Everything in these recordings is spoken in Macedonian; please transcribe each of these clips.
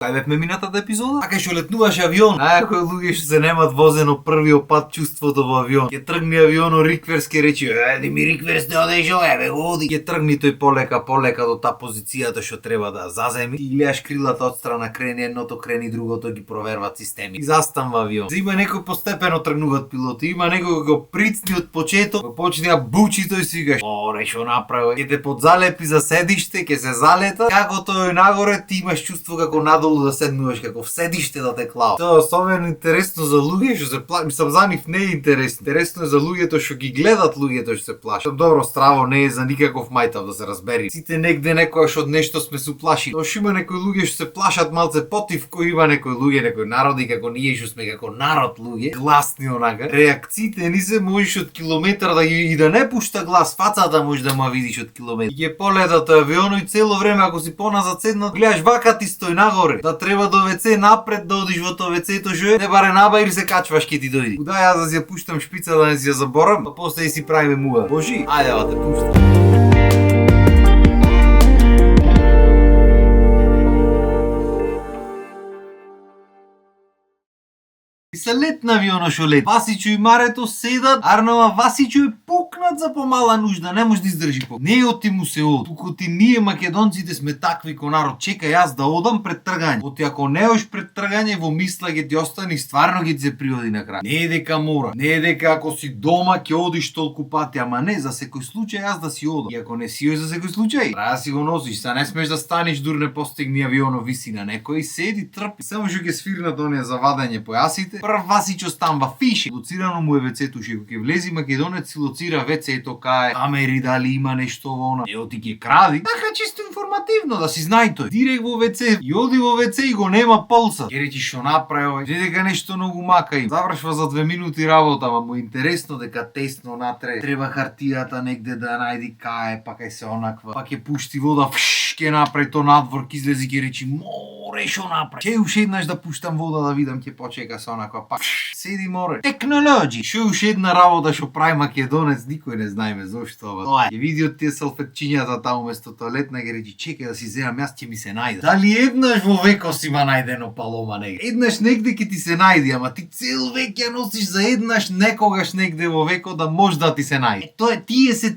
Кај бевме минатата епизода? Така што летнуваш авион. Кои луѓе што се немат возено првиот пат чувството во авион. Ќе тргни авионот Рикверс ке речи: "Еди ми Рикверс не одеш ове, оди." Ќе тргни тој полека до таа позицијата што треба да заземи. Ти гледаш крилата од страна, крени едното, крени другото, ги проверваат системи. И застанува авион. Има некој постепено тргнуваат пилоти, има некој го прицни од почеток, почне да бучи тој си викаш: "Оре што направи?" Ќе те подзалепи за седиште, ќе се залета. Како тој нагоре ти имаш чувство како надолу да седнуваш, како в седиште да те клава. Тоа е особено интересно за луѓе што се плашат. Мислам, за нив не е интересно. Интересно е за луѓето што ги гледат луѓето што се плашат. Добро, страво не е за никаков мајтав, да се разбери. Сите негде некојаш од нешто сме се уплашили. Тоа што има некои луѓе што се плашат малце потив, кои има некои луѓе, некои народи како ние што сме како народ луѓе, гласни онака. Реакциите ни се можеш од километар да и да не пушта глас, фацата можеш да ма видиш од километар. Ќе полетат авионот и цело време ако си поназад седнат, гледаш вака ти стои нагоре. Да треба до WC напред да одиш во тоа WC-то што е, не баре набајр се качваш ке ти дојди. Куда јас да си ја пуштам шпица да не си ја заборам, па после си правиме муа. Божи, ајде да те пуштам. И се лет на авионот што лет. Васичо и Марето седат, Арнова Васичо е пукнат за помала нужда, не може да издржи по. Не оти му се од. Туку ти ние македонците сме такви ко народ. Чекај јас да одам пред тргање. Оти ако не одиш пред тргање, во мисла ќе ти остани, стварно ќе ти се приоди на крај. Не е дека мора, не е дека ако си дома ќе одиш толку пати, ама не, за секој случај јас да си одам. И ако не си одиш за секој случај, треба да си го носиш, са не смеш да станеш дур не постигни авионот виси на некој, седи трпи. Само што ќе свирнат оние за вадење по јасите. Прв Васичо стамба фише. Лоцирано му е WC-то што ќе влези македонец си лоцира WC-то кај камери дали има нешто во она. Не оти ќе кради. Така чисто информативно да си знај тој. Директ во WC и оди во WC и го нема полса. Ќе речи што направи овој. Дека нешто многу мака им. Завршва за 2 минути работа, ама му интересно дека тесно натре. Треба хартијата негде да најди кај, па кај се онаква. Па ќе пушти вода, ќе направи то надвор, ќе излези ќе речи: "Море што направи." Ќе уште еднаш да пуштам вода да видам, ќе почека се онаква. Па седи море. Технологи. Што уште една работа што прави македонец, никој не знаеме зошто ова. Тоа е. Ќе види од тие салфетчињата таму место тоалетна ќе речи: "Чекај да си земам, јас ќе ми се најде." Дали еднаш во векот има најдено палома негде? Еднаш негде ќе ти се најде, ама ти цел век ја носиш за еднаш некогаш негде во векот да може да ти се најде. Тоа е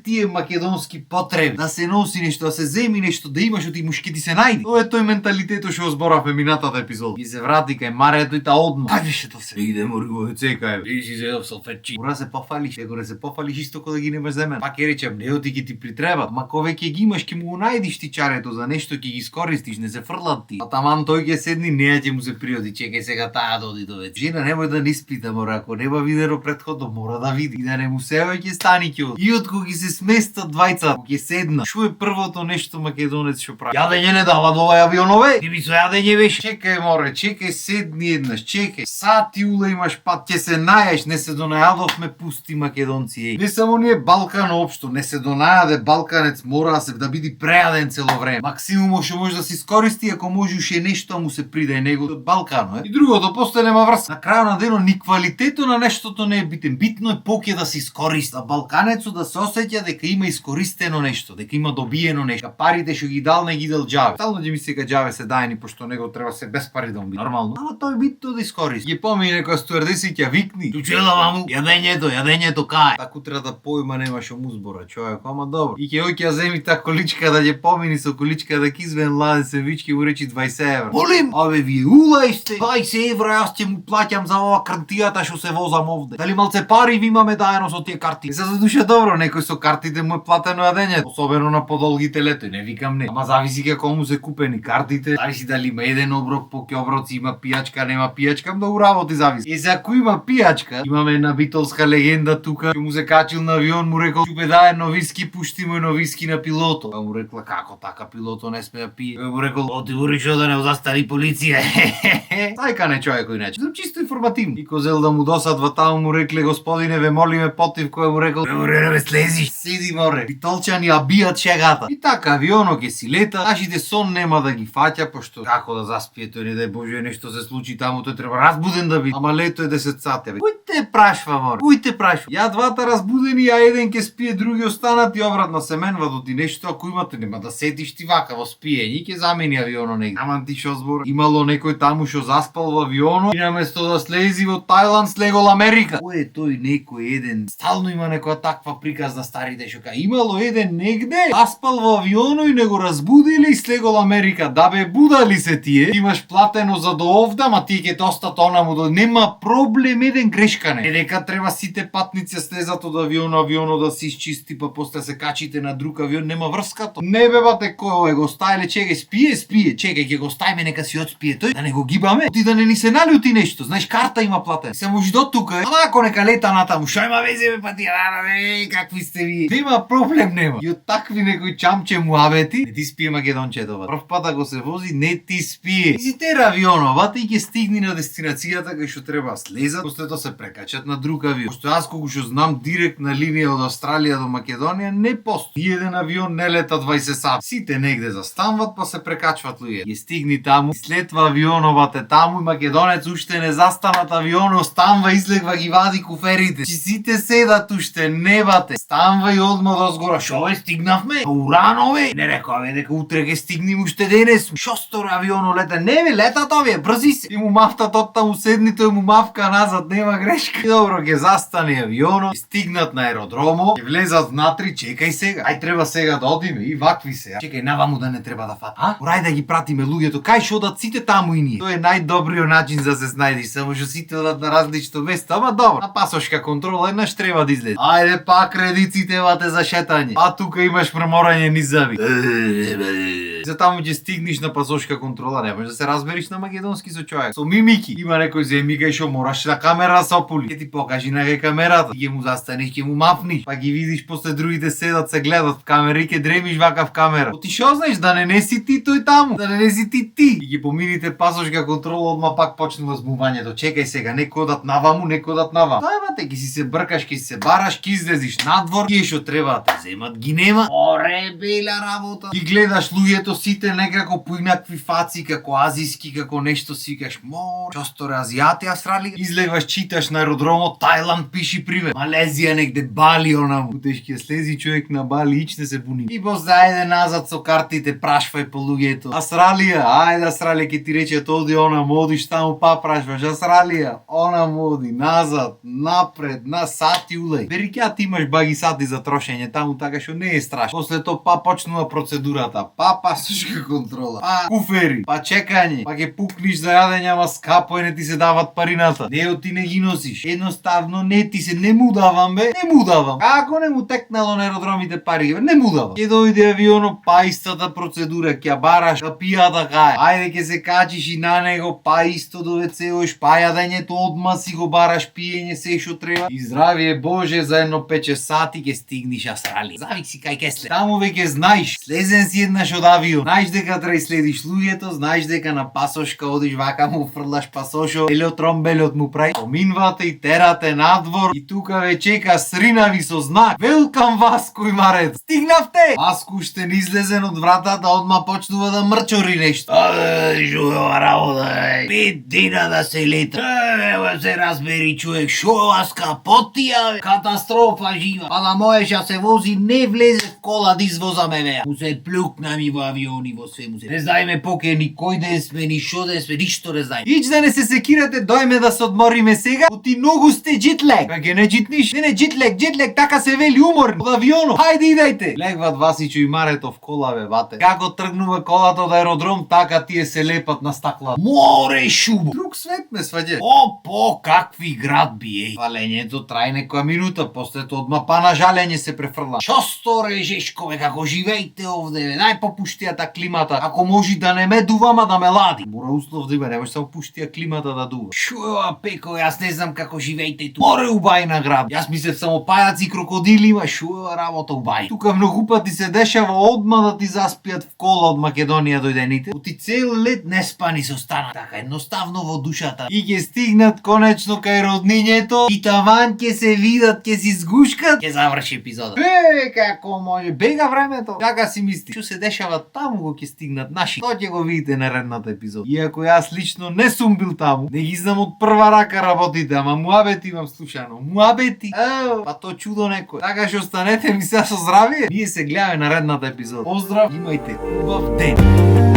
тие македонски потреби, да се носи нешто, да се земи нешто, да имаш од имуш ќе ти се најде. Тоа е тој менталитет што зборавме минатата епизода. И се врати кај Марето и та одма. Ајде беше тоа се. Иде мори во WC кај. И си зедов салфетчи. Мора се пофалиш, ако не се пофалиш исто кога да ги немаш земен. Пак ќе речем, не оти ќе ти притребат. Ма кога веќе ги имаш, ќе му го најдиш ти чарето за нешто, ќе ги искористиш, не се фрлат ти. А таман тој ќе седни, неа ќе му се приоди. Чекај сега таа да оди до WC. Жена немој да не испита, мора, ако нема видено претходно, мора да види. И да не му сева ќе стани ќе. И од кога ги се сместат двајца, ќе седна. Што е првото нешто македонец што прави? Јадење не дава до овој авионове? Ти ми со јадење беше. Чекај море, чекај седни еднаш, чекај. Сати уле имаш пат, ќе се најеш, не се донајадовме пусти македонци. Еј. Не само ние Балкан општо, не се донајаде балканец, мора да биде прејаден цело време. Максимум што може да се искористи ако може уште нешто му се придај него од Балкано, е. И другото после нема врска. На крајот на денот ни квалитетот на нештото не е битен. Битно е поќе да се искористи. Балканецот да се осеќа дека има искористено нешто, дека има добиено нешто. Парите што ги дал не ги дал џаве. Стално ќе ми сега џаве се дајни пошто него треба се без пари да му биде. Нормално. Ама тој битно да искористи. Ќе помине некоја стюардеси ќе викни: "Чучела маму, јадењето кај?" Таку треба да поима нема што му збора човек, ама добро. И ќе оќе земи та количка да ќе помини со количка да кизвен ладен сендвички му речи 20 евра. Молим, абе вие улајсте 20 евра, јас ќе му плаќам за ова картијата што се возам овде. Дали малце пари ви имаме даено со тие карти? За душа добро, некој со картите му е платено јадење, особено на подолгите лето, не викам не. Ама зависи како му се купени картите, зависи дали има еден оброк, поќе оброци, има пијачка, нема пијачка, многу работи зависи. И за ако има пијачка, имаме една битолска легенда тука, што му се качил на авион, му рекол: "Ќупе дај едно виски, пушти му едно виски на пилото." Па му рекла: "Како така, пилото не сме да пие?" Му рекол: "Оти ури што да не застани полиција." Тајка не човекој иначе. Чисто информативно. И козел да му досадва таму му рекле: "Господине, ве молиме потив", кој му рекол: "Море да ме слезиш, сиди море." Битолчани ја бијат шегата. И така авионот ќе си лета, нашите сон нема да ги фаќа, пошто како да заспие тој, не дај Боже нешто се случи таму, тој треба разбуден да биде. Ама лето е 10 сати. Кој те прашва, море? Кој те прашва? Ја двата разбудени, а еден ке спие, други останат и обратно се менват ти нешто, ако имате, нема да сетиш ти вака во спиење, ќе замени авионо негде. Аман ти шо збор? Имало некој таму шо заспал во авионо и наместо да слези во Тајланд слегол Америка. Кој е тој некој еден? Стално има некоја таква приказ на старите шо кај имало еден негде, заспал во авионо и не го разбудили и слегол Америка. Да бе, будали се тие? Имаш платено за до овда, ма тие ќе те остат онаму до... Нема проблем, еден грешка не. Дека треба сите патници слезат од авионо да се исчисти, па после се качите на друг авион, нема врскато. Не бе бате, кој го ставиле, чекај, спие, чекај, ќе го ставиме, нека си отспие тој, да не го гибаме, ти да не ни се налјути нешто, знаеш, карта има платена. Се може до тука, ама ако нека лета натаму, шо има везе бе па ти, какви сте ви? Нема проблем, нема. И од такви некои чамче муабети, не ти спие македончето, прв пат ако се вози, не ти спие. Визитера авионот, и ќе стигни на дестинацијата кај што треба слезат, после тоа се прекачат на друг авион. Пошто јас колку што знам директна линија од Австралија до Македонија не постои. Еден авион не лета 20 сати. Сите негде застанват па се прекачват луѓе. Ја стигни таму, следва авионот таму и македонец уште не застанат авионот, станва, излегва, ги вади куферите. Чи сите седат уште, не бате. Станва и одма дозгора. Шо бе, стигнавме? Урано бе. Не рекоа бе дека утре ќе стигнем уште денес. Шо стора авионот лета? Не бе, летат овие, брзи се. И му мафтат од таму седни, тој му мавка назад, нема грешка. И добро, ќе застане авионот, стигнат на аеродромо, ќе влезат внатри, чекај сега. Ај треба сега да одиме и вакви се. Чекај, наваму да не треба да фат. Урај да ги пратиме луѓето, кај што одат сите таму и ние. Тоа е најдобриот начин за се снајдиш, само што сите одат на различно место, ама добро. На пасошка контрола еднаш треба да излезе. Ајде па кредиците вате за шетање. А тука имаш преморање низ зъби. За таму ќе стигнеш на пасошка контрола, не можеш да се разбериш на македонски со човек. Со мимики. Има некој земи кај што мораш на камера се опули. Ќе ти покажи на камерата. Ќе му застанеш, ќе му мапниш, па ги видиш после другите седат се гледат в камера и ќе дремиш вака в камера. Ти шо знаеш да не си ти тој таму, да не си ти. И ги помините пасошка контрола, одма пак почнува збумањето. Чекај сега, некој одат наваму, некој одат наваму. Тоа бате, ќе си се бркаш, ќе си се бараш, ќе излезиш надвор, тие што треба да те земат ги нема. Оре бела работа. И гледаш луѓето сите некако по инакви фаци, како азиски, како нешто си кажеш, шо сторе азијати Австралија? Излегваш, читаш на аеродромот, Тајланд пиши пример. Малезија негде, Бали онаму. Утешки слези човек на Бали, ичне се буни. И после ајде назад со картите, прашвај по луѓето. Австралија, ајде Австралија ќе ти рече оди онаму, одиш таму па прашваш. Австралија, онаму оди, назад, напред, на сати улеј. Бери ќе ти имаш баги сати за трошење таму, така што не е страшно. После тоа па почнува процедурата, па пасошка контрола, па куфери, па чекање, па ќе пукниш за јадење, ама скапо е, не ти се дават парината. Не ти не ги носиш. Едноставно не ти се, не му давам бе, не му давам. Како не му текнало на аеродромите пари, бе, не му давам. Ќе дојде авионот, па истата процедура, ќе бараш, па пијата кај. Ајде ќе се качиш и на него, па исто до вецеош, па јадењето одма си го бараш, пиење се што треба. И здравие Боже, за едно 5-6 сати ќе стигнеш Австралија. Завик си кај Кесле. Таму веќе знаеш, слезен си еднаш од авион. Знаеш дека треба следиш луѓето, знаеш дека на пасошка одиш вака му фрлаш пасошо, елеотромбелот му прави. Поминвате и терате надвор и тука ве чека сринави со знак. Велкам Васко и Марет. Стигнавте! Васко уште не излезен од вратата, одма почнува да мрчори нешто. Жујова работа, 5 дена да се лета. Се разбери човек, шо Васка, потија, катастрофа жива. Па да можеш да се вози, не влезе в кола да извозаме веа. Му се плюкна ми во авиони, во све му се. Не знаеме поке ни кој ден сме, ни шо ден сме, ништо не знаеме. Ич да не се секирате, дојме да се одмориме сега, ти многу сте джитлег. Кај не джитниш? Не, джитлег, така се вели уморни. Од авионот, хајде идејте. Легват Васичо и Марето в кола, бе, бате. Како тргнува колата од аеродром, така тие се лепат на стакла. Море шубо. Друг свет ме сваѓа. По какви градби, Валењето трај некоја минута, после тоа одма па на жалење се префрла. Шо сторе, Жешкове, како живејте овде, бе, нај попуштијата климата. Ако може да не ме дува, ама да ме лади. Мора услов да има, не може само пуштија климата да дува. Шо, пеко, јас не знам како живејте тука. Море убајна град. Јас мислев само пајаци и крокодили има, шо работа убај. Тука многу пати се дешава одма да ти заспијат в кола од Македонија дојдените. Оти цел лет не спани со стана. Така едноставно во душата земјата и ќе стигнат конечно кај роднињето и таван ќе се видат, ќе си сгушкат, ќе заврши епизода. Како може, бега времето. Како си мисли? Што се дешава таму кога ќе стигнат наши? Тоа ќе го видите наредната епизода. Иако јас лично не сум бил таму, не ги знам од прва рака работите, ама муабети имам слушано. Муабети. Па то чудо некој. Така што останете ми се со здравие. Ние се гледаме наредната епизода. Поздрав, имајте убав ден.